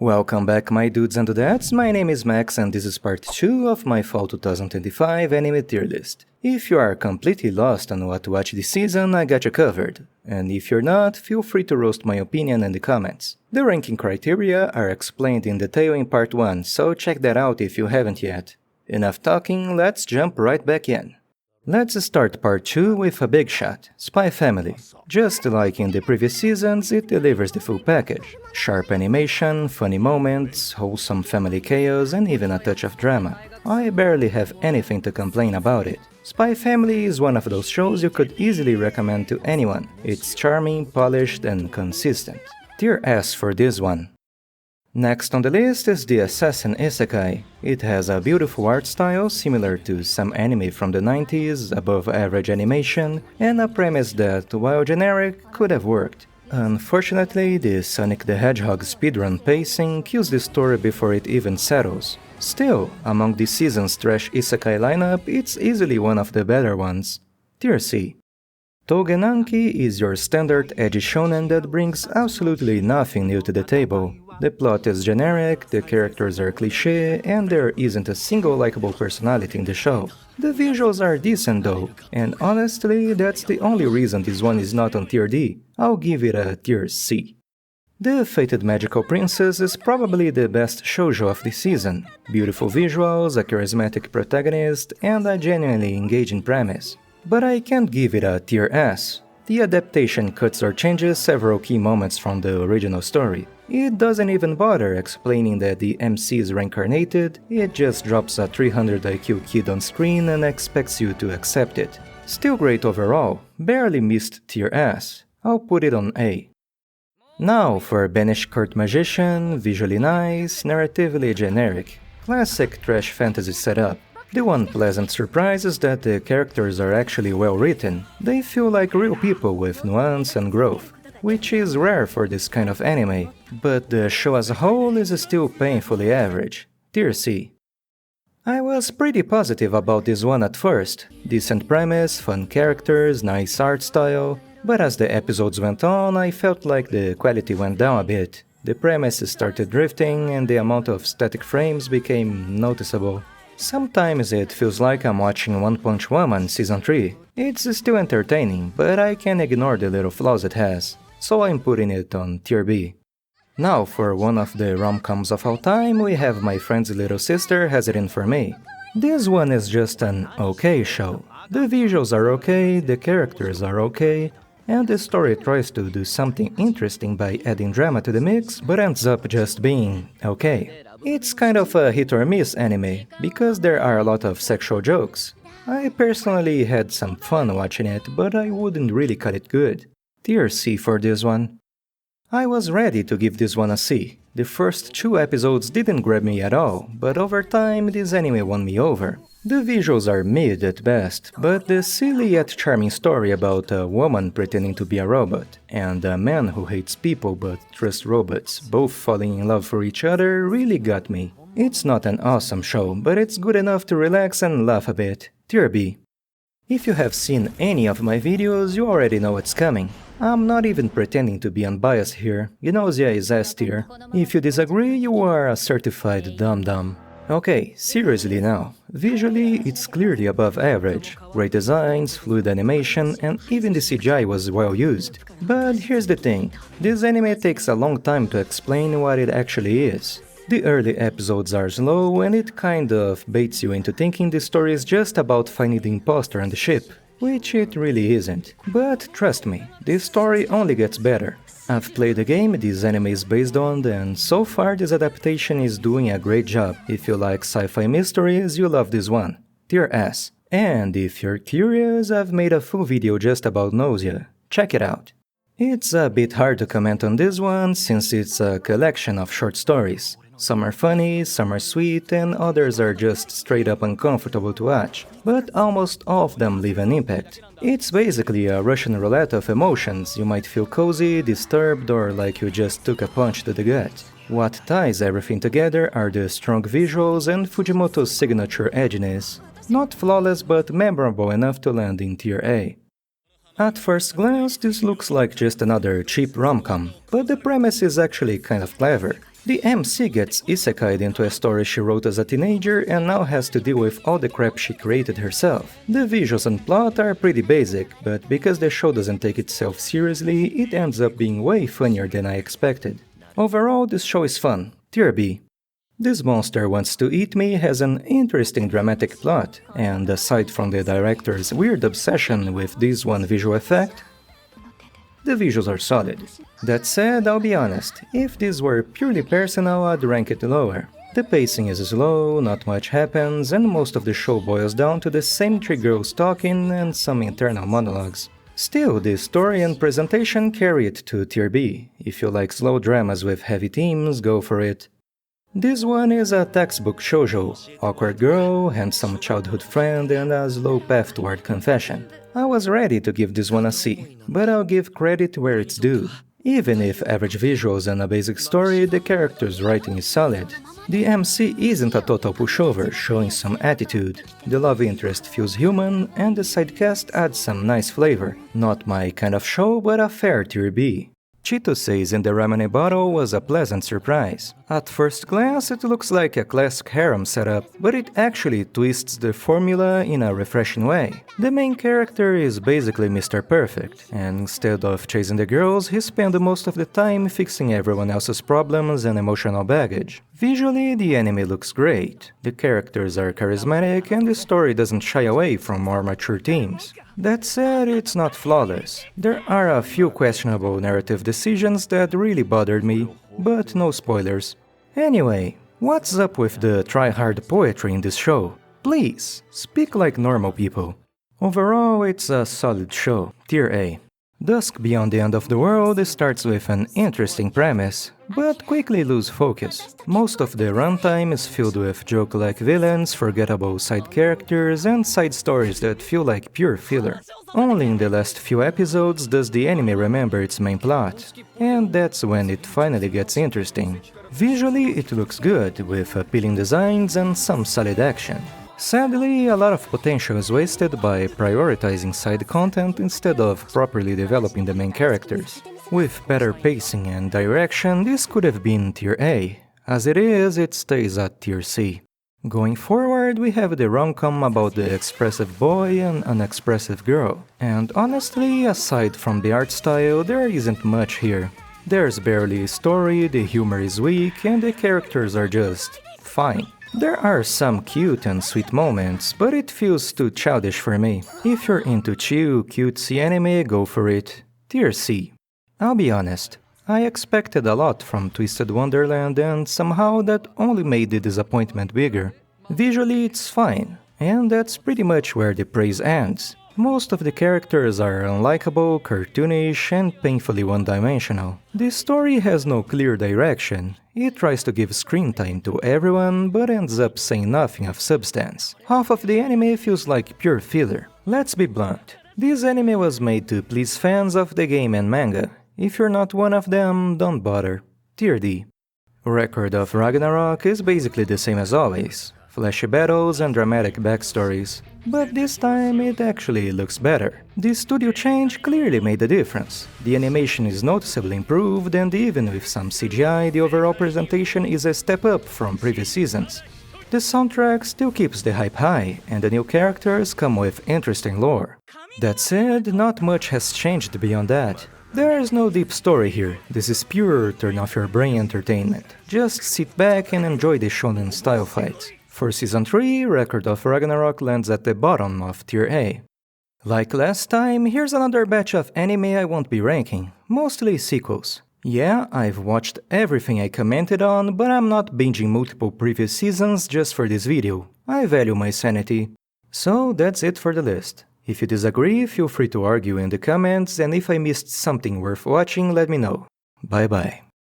Welcome back, my dudes and dudettes. My name is Max and this is part 2 of my fall 2025 anime tier list. If you are completely lost on what to watch this season, I got you covered. And if you're not, feel free to roast my opinion in the comments. The ranking criteria are explained in detail in part 1, so check that out if you haven't yet. Enough talking, let's jump right back in. Let's start part 2 with a big shot, Spy Family. Just like in the previous seasons, it delivers the full package. Sharp animation, funny moments, wholesome family chaos, and even a touch of drama. I barely have anything to complain about it. Spy Family is one of those shows you could easily recommend to anyone. It's charming, polished, and consistent. Tier S for this one. Next on the list is the Assassin Isekai. It has a beautiful art style similar to some anime from the 90s, above average animation, and a premise that, while generic, could have worked. Unfortunately, the Sonic the Hedgehog speedrun pacing kills the story before it even settles. Still, among this season's trash Isekai lineup, it's easily one of the better ones. Tier C. Togenanki is your standard edgy shonen that brings absolutely nothing new to the table. The plot is generic, the characters are cliché, and there isn't a single likable personality in the show. The visuals are decent though, and honestly, that's the only reason this one is not on tier D. I'll give it a tier C. The Fated Magical Princess is probably the best shoujo of the season. Beautiful visuals, a charismatic protagonist, and a genuinely engaging premise. But I can't give it a tier S. The adaptation cuts or changes several key moments from the original story. It doesn't even bother explaining that the MC is reincarnated, it just drops a 300 IQ kid on screen and expects you to accept it. Still great overall, barely missed tier S. I'll put it on A. Now for Banished Magician, visually nice, narratively generic. Classic trash fantasy setup. The one pleasant surprise is that the characters are actually well written. They feel like real people with nuance and growth, which is rare for this kind of anime, but the show as a whole is still painfully average. Tier C. I was pretty positive about this one at first. Decent premise, fun characters, nice art style, but as the episodes went on, I felt like the quality went down a bit. The premise started drifting and the amount of static frames became noticeable. Sometimes it feels like I'm watching One Punch Woman Season 3. It's still entertaining, but I can ignore the little flaws it has, so I'm putting it on tier B. Now for one of the rom-coms of all time, we have My Friend's Little Sister Has It In For Me. This one is just an okay show. The visuals are okay, the characters are okay, and the story tries to do something interesting by adding drama to the mix, but ends up just being okay. It's kind of a hit or miss anime, because there are a lot of sexual jokes. I personally had some fun watching it, but I wouldn't really call it good. Tier C for this one. I was ready to give this one a C. The first 2 episodes didn't grab me at all, but over time this anime won me over. The visuals are mid at best, but the silly yet charming story about a woman pretending to be a robot, and a man who hates people but trusts robots, both falling in love for each other, really got me. It's not an awesome show, but it's good enough to relax and laugh a bit. Tier B. If you have seen any of my videos, you already know what's coming. I'm not even pretending to be unbiased here. Nausea is S tier. If you disagree, you are a certified dum-dum. Okay, seriously now. Visually, it's clearly above average. Great designs, fluid animation, and even the CGI was well used. But here's the thing. This anime takes a long time to explain what it actually is. The early episodes are slow and it kind of baits you into thinking the story is just about finding the impostor on the ship, which it really isn't. But trust me, this story only gets better. I've played the game this anime is based on, and so far this adaptation is doing a great job. If you like sci-fi mysteries, you love this one. Tier S. And if you're curious, I've made a full video just about nausea. Check it out. It's a bit hard to comment on this one since it's a collection of short stories. Some are funny, some are sweet, and others are just straight up uncomfortable to watch, but almost all of them leave an impact. It's basically a Russian roulette of emotions. You might feel cozy, disturbed, or like you just took a punch to the gut. What ties everything together are the strong visuals and Fujimoto's signature edginess. Not flawless, but memorable enough to land in tier A. At first glance, this looks like just another cheap rom-com, but the premise is actually kind of clever. The MC gets isekai'd into a story she wrote as a teenager and now has to deal with all the crap she created herself. The visuals and plot are pretty basic, but because the show doesn't take itself seriously, it ends up being way funnier than I expected. Overall, this show is fun. Tier B. This Monster Wants to Eat Me has an interesting dramatic plot, and aside from the director's weird obsession with this one visual effect, the visuals are solid. That said, I'll be honest, if this were purely personal, I'd rank it lower. The pacing is slow, not much happens, and most of the show boils down to the same three girls talking and some internal monologues. Still, the story and presentation carry it to Tier B. If you like slow dramas with heavy themes, go for it. This one is a textbook shoujo. Awkward girl, handsome childhood friend, and a slow path toward confession. I was ready to give this one a C, but I'll give credit where it's due. Even if average visuals and a basic story, the character's writing is solid. The MC isn't a total pushover, showing some attitude. The love interest feels human, and the sidecast adds some nice flavor. Not my kind of show, but a fair Tier B. Chitose in the ramen bottle was a pleasant surprise. At first glance, it looks like a classic harem setup, but it actually twists the formula in a refreshing way. The main character is basically Mr. Perfect, and instead of chasing the girls, he spends most of the time fixing everyone else's problems and emotional baggage. Visually, the anime looks great. The characters are charismatic, and the story doesn't shy away from more mature themes. That said, it's not flawless. There are a few questionable narrative decisions that really bothered me, but no spoilers. Anyway, what's up with the try-hard poetry in this show? Please, speak like normal people. Overall, it's a solid show, Tier A. Dusk Beyond the End of the World starts with an interesting premise, but quickly loses focus. Most of the runtime is filled with joke-like villains, forgettable side characters, and side stories that feel like pure filler. Only in the last few episodes does the anime remember its main plot, and that's when it finally gets interesting. Visually, it looks good, with appealing designs and some solid action. Sadly, a lot of potential is wasted by prioritizing side content instead of properly developing the main characters. With better pacing and direction, this could have been Tier A. As it is, it stays at Tier C. Going forward, we have the rom-com about the expressive boy and unexpressive girl. And honestly, aside from the art style, there isn't much here. There's barely a story, the humor is weak, and the characters are just fine. There are some cute and sweet moments, but it feels too childish for me. If you're into chill, cutesy anime, go for it. Tier C. I'll be honest, I expected a lot from Twisted Wonderland, and somehow that only made the disappointment bigger. Visually it's fine, and that's pretty much where the praise ends. Most of the characters are unlikable, cartoonish, and painfully one-dimensional. The story has no clear direction. It tries to give screen time to everyone, but ends up saying nothing of substance. Half of the anime feels like pure filler. Let's be blunt. This anime was made to please fans of the game and manga. If you're not one of them, don't bother. Tier D. Record of Ragnarok is basically the same as always. Flashy battles and dramatic backstories. But this time it actually looks better. The studio change clearly made a difference. The animation is noticeably improved, and even with some CGI, the overall presentation is a step up from previous seasons. The soundtrack still keeps the hype high, and the new characters come with interesting lore. That said, not much has changed beyond that. There is no deep story here. This is pure turn-off-your-brain entertainment. Just sit back and enjoy the shonen style fights. For Season 3, Record of Ragnarok lands at the bottom of Tier A. Like last time, here's another batch of anime I won't be ranking, mostly sequels. Yeah, I've watched everything I commented on, but I'm not binging multiple previous seasons just for this video. I value my sanity. So that's it for the list. If you disagree, feel free to argue in the comments, and if I missed something worth watching, let me know. Bye bye.